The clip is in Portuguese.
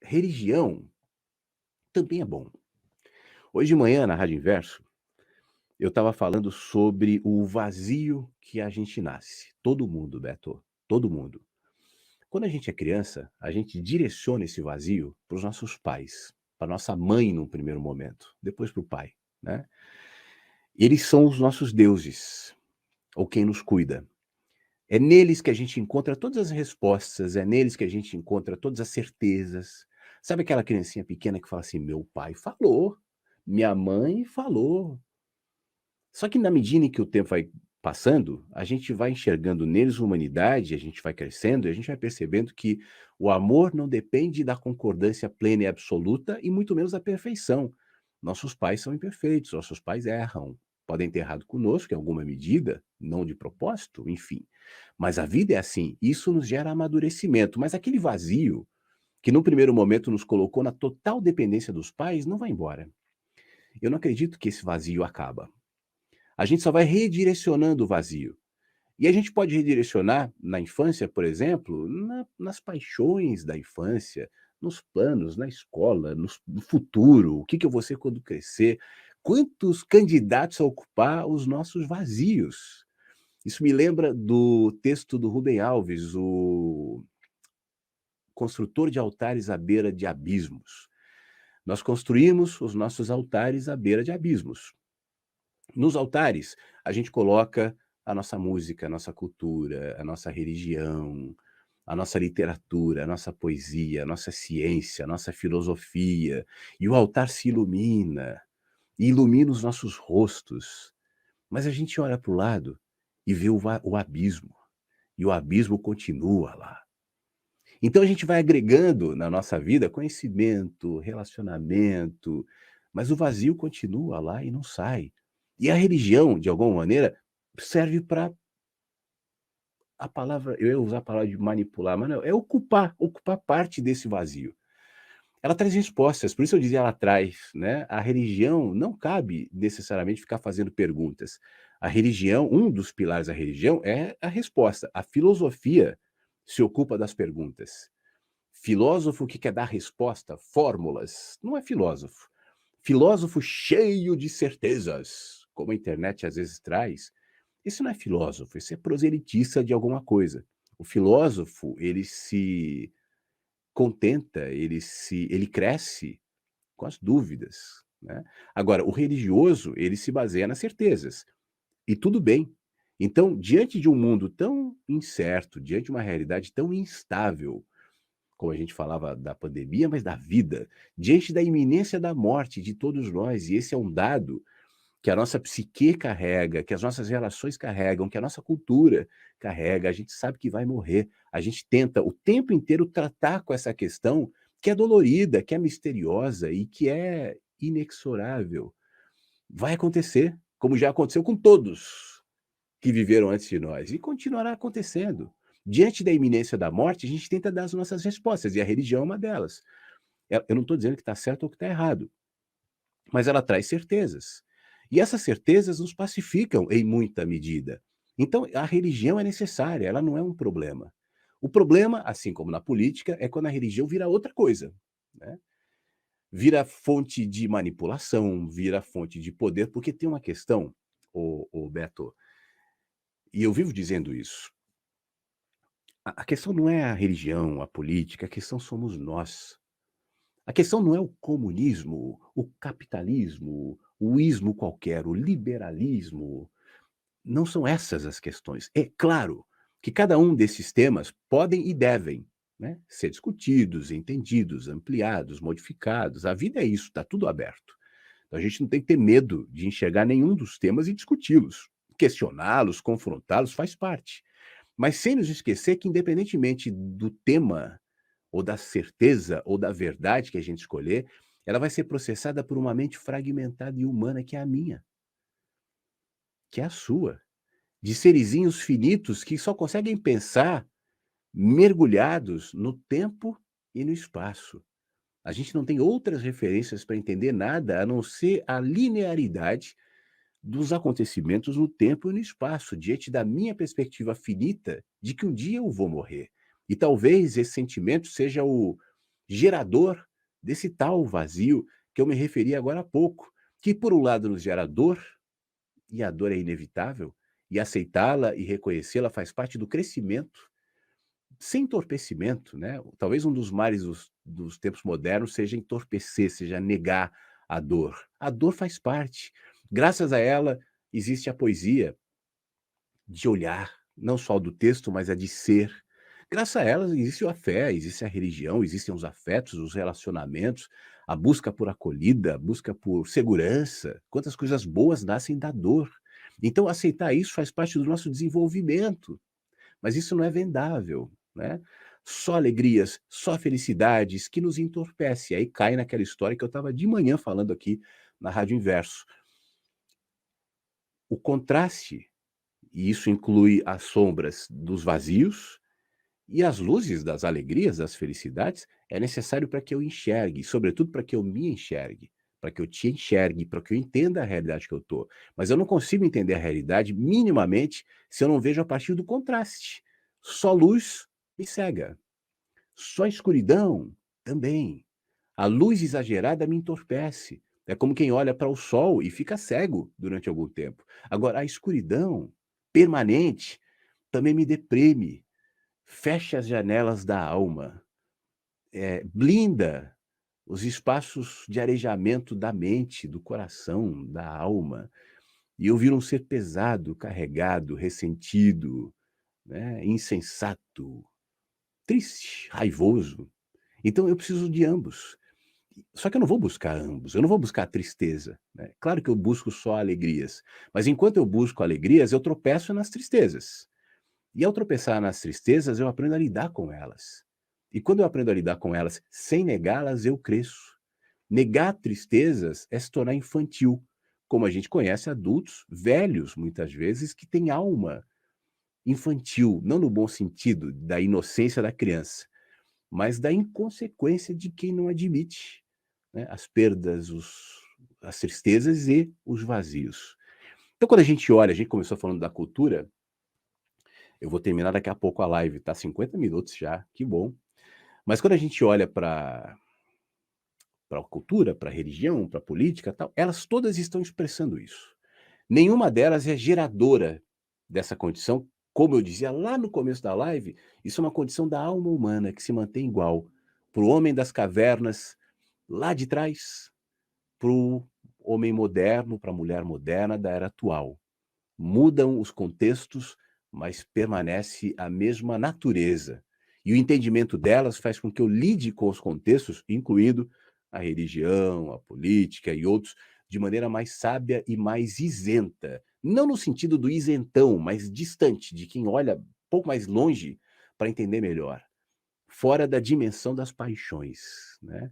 religião também é bom. Hoje de manhã, na Rádio Inverso, eu estava falando sobre o vazio que a gente nasce. Todo mundo, Beto, todo mundo. Quando a gente é criança, a gente direciona esse vazio para os nossos pais, para nossa mãe num primeiro momento, depois para o pai, né? Eles são os nossos deuses, ou quem nos cuida. É neles que a gente encontra todas as respostas, é neles que a gente encontra todas as certezas. Sabe aquela criancinha pequena que fala assim: "Meu pai falou, minha mãe falou". Só que na medida em que o tempo vai passando, a gente vai enxergando neles humanidade, a gente vai crescendo e a gente vai percebendo que o amor não depende da concordância plena e absoluta e muito menos da perfeição. Nossos pais são imperfeitos, nossos pais erram, podem ter errado conosco em alguma medida, não de propósito, enfim. Mas a vida é assim, isso nos gera amadurecimento, mas aquele vazio que no primeiro momento nos colocou na total dependência dos pais não vai embora. Eu não acredito que esse vazio acaba. A gente só vai redirecionando o vazio. E a gente pode redirecionar na infância, por exemplo, nas paixões da infância, nos planos, na escola, no futuro, o que que eu vou ser quando crescer, quantos candidatos a ocupar os nossos vazios. Isso me lembra do texto do Rubem Alves, o construtor de altares à beira de abismos. Nós construímos os nossos altares à beira de abismos. Nos altares, a gente coloca a nossa música, a nossa cultura, a nossa religião, a nossa literatura, a nossa poesia, a nossa ciência, a nossa filosofia, e o altar se ilumina, e ilumina os nossos rostos. Mas a gente olha para o lado e vê o abismo, e o abismo continua lá. Então a gente vai agregando na nossa vida conhecimento, relacionamento, mas o vazio continua lá e não sai. E a religião, de alguma maneira, serve para a palavra, eu ia usar a palavra de manipular, mas não, é ocupar parte desse vazio. Ela traz respostas, por isso eu dizia lá atrás, né, a religião não cabe necessariamente ficar fazendo perguntas. A religião, um dos pilares da religião é a resposta. A filosofia se ocupa das perguntas. Filósofo que quer dar resposta, fórmulas, não é filósofo. Filósofo cheio de certezas, como a internet às vezes traz, isso não é filósofo, isso é proselitista de alguma coisa. O filósofo, ele se contenta, ele cresce com as dúvidas, né. Agora, o religioso, ele se baseia nas certezas, e tudo bem. Então, diante de um mundo tão incerto, diante de uma realidade tão instável, como a gente falava da pandemia, mas da vida, diante da iminência da morte de todos nós, e esse é um dado que a nossa psique carrega, que as nossas relações carregam, que a nossa cultura carrega, a gente sabe que vai morrer. A gente tenta o tempo inteiro tratar com essa questão que é dolorida, que é misteriosa e que é inexorável. Vai acontecer, como já aconteceu com todos que viveram antes de nós, e continuará acontecendo. Diante da iminência da morte, a gente tenta dar as nossas respostas, e a religião é uma delas. Eu não estou dizendo que está certo ou que está errado, mas ela traz certezas. E essas certezas nos pacificam em muita medida. Então, a religião é necessária, ela não é um problema. O problema, assim como na política, é quando a religião vira outra coisa, né? Vira fonte de manipulação, vira fonte de poder, porque tem uma questão, o Beto, e eu vivo dizendo isso. A questão não é a religião, a política, a questão somos nós. A questão não é o comunismo, o capitalismo, o ismo qualquer, o liberalismo. Não são essas as questões. É claro que cada um desses temas podem e devem, né, ser discutidos, entendidos, ampliados, modificados. A vida é isso, está tudo aberto. Então a gente não tem que ter medo de enxergar nenhum dos temas e discuti-los. Questioná-los, confrontá-los, faz parte. Mas sem nos esquecer que, independentemente do tema, ou da certeza, ou da verdade que a gente escolher, ela vai ser processada por uma mente fragmentada e humana que é a minha, que é a sua, de serizinhos finitos que só conseguem pensar mergulhados no tempo e no espaço. A gente não tem outras referências para entender nada a não ser a linearidade dos acontecimentos no tempo e no espaço, diante da minha perspectiva finita de que um dia eu vou morrer. E talvez esse sentimento seja gerador desse tal vazio que eu me referi agora há pouco, que por um lado nos gera dor, e a dor é inevitável, e aceitá-la e reconhecê-la faz parte do crescimento, sem entorpecimento, né. Talvez um dos males dos tempos modernos seja entorpecer, seja negar a dor. A dor faz parte. Graças a ela existe a poesia de olhar, não só do texto, mas a de ser. Graças a elas existe a fé, existe a religião, existem os afetos, os relacionamentos, a busca por acolhida, a busca por segurança. Quantas coisas boas nascem da dor. Então aceitar isso faz parte do nosso desenvolvimento, mas isso não é vendável, né. Só alegrias, só felicidades que nos entorpece, aí cai naquela história que eu estava de manhã falando aqui na Rádio Inverso. O contraste, e isso inclui as sombras dos vazios e as luzes das alegrias, das felicidades, é necessário para que eu enxergue, sobretudo para que eu me enxergue, para que eu te enxergue, para que eu entenda a realidade que eu estou. Mas eu não consigo entender a realidade minimamente se eu não vejo a partir do contraste. Só luz me cega, só escuridão também. A luz exagerada me entorpece. É como quem olha para o sol e fica cego durante algum tempo. Agora, a escuridão permanente também me deprime, fecha as janelas da alma, blinda os espaços de arejamento da mente, do coração, da alma, e eu viro um ser pesado, carregado, ressentido, né, insensato, triste, raivoso. Então eu preciso de ambos. Só que eu não vou buscar ambos, eu não vou buscar a tristeza, né. Claro que eu busco só alegrias, mas enquanto eu busco alegrias, eu tropeço nas tristezas. E ao tropeçar nas tristezas, eu aprendo a lidar com elas. E quando eu aprendo a lidar com elas sem negá-las, eu cresço. Negar tristezas é se tornar infantil, como a gente conhece adultos velhos, muitas vezes, que têm alma infantil, não no bom sentido da inocência da criança, mas da inconsequência de quem não admite, né, as perdas, as tristezas e os vazios. Então, quando a gente olha, a gente começou falando da cultura, eu vou terminar daqui a pouco a live, tá 50 minutos já, que bom. Mas quando a gente olha para a cultura, para a religião, para a política, tal, elas todas estão expressando isso. Nenhuma delas é geradora dessa condição. Como eu dizia lá no começo da live, isso é uma condição da alma humana que se mantém igual. Para o homem das cavernas, lá de trás, para o homem moderno, para a mulher moderna da era atual. Mudam os contextos, mas permanece a mesma natureza. E o entendimento delas faz com que eu lide com os contextos, incluindo a religião, a política e outros, de maneira mais sábia e mais isenta. Não no sentido do isentão, mas distante, de quem olha um pouco mais longe para entender melhor, fora da dimensão das paixões, né?